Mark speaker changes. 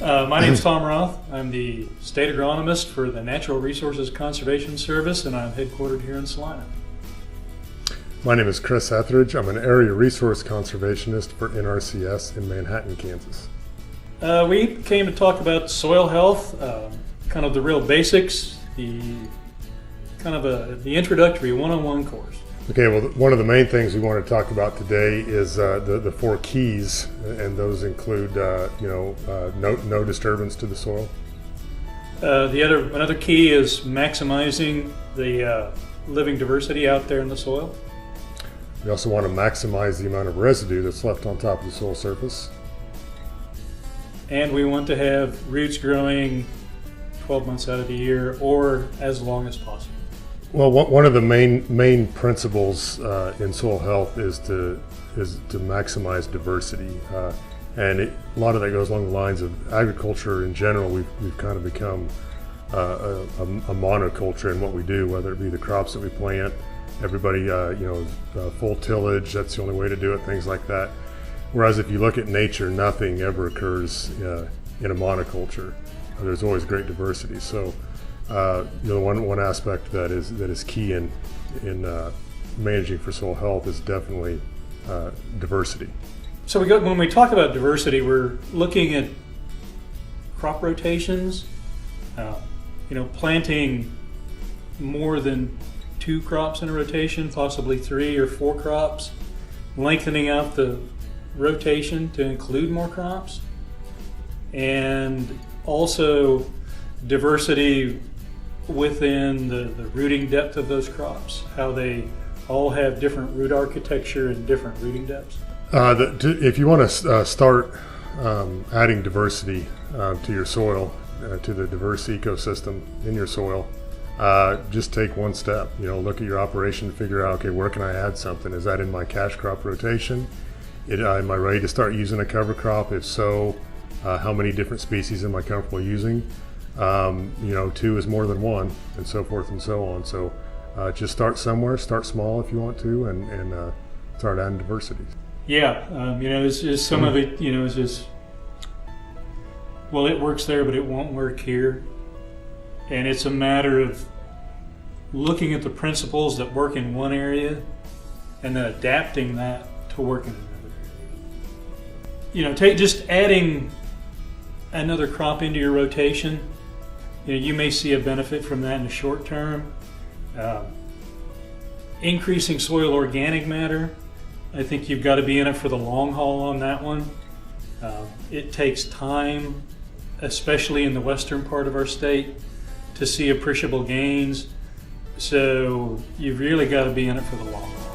Speaker 1: My name's Tom Roth. I'm the state agronomist for the Natural Resources Conservation Service, and I'm headquartered here in Salina.
Speaker 2: My name is Kris Ethridge. I'm an area resource conservationist for NRCS in Manhattan, Kansas.
Speaker 1: We came to talk about soil health, kind of the real basics, the introductory one-on-one course.
Speaker 2: Okay, well, one of the main things we want to talk about today is the 4 keys, and those include, no disturbance to the soil.
Speaker 1: Another key is maximizing the living diversity out there in the soil.
Speaker 2: We also want to maximize the amount of residue that's left on top of the soil surface.
Speaker 1: And we want to have roots growing 12 months out of the year or as long as possible.
Speaker 2: Well, one of the main principles in soil health is to maximize diversity, and a lot of that goes along the lines of agriculture in general. We've kind of become a monoculture in what we do, whether it be the crops that we plant. Everybody, full tillage. That's the only way to do it. Things like that. Whereas if you look at nature, nothing ever occurs in a monoculture. There's always great diversity. So. One aspect that is key in managing for soil health is definitely diversity.
Speaker 1: So when we talk about diversity, we're looking at crop rotations, planting more than 2 crops in a rotation, possibly 3 or 4 crops, lengthening out the rotation to include more crops, and also diversity within the rooting depth of those crops, how they all have different root architecture and different rooting depths.
Speaker 2: If you want to start adding diversity to your soil, to the diverse ecosystem in your soil, just take one step. Look at your operation and figure out, okay, where can I add something? Is that in my cash crop rotation? Am I ready to start using a cover crop? If so, how many different species am I comfortable using? 2 is more than 1, and so forth and so on. So just start somewhere, start small if you want to, and start adding diversity.
Speaker 1: Yeah, it's just some of it, it's just, well, it works there, but it won't work here. And it's a matter of looking at the principles that work in one area and then adapting that to work in another. Just adding another crop into your rotation. You may see a benefit from that in the short term. Increasing soil organic matter, I think you've got to be in it for the long haul on that one. It takes time, especially in the western part of our state, to see appreciable gains. So you've really got to be in it for the long haul.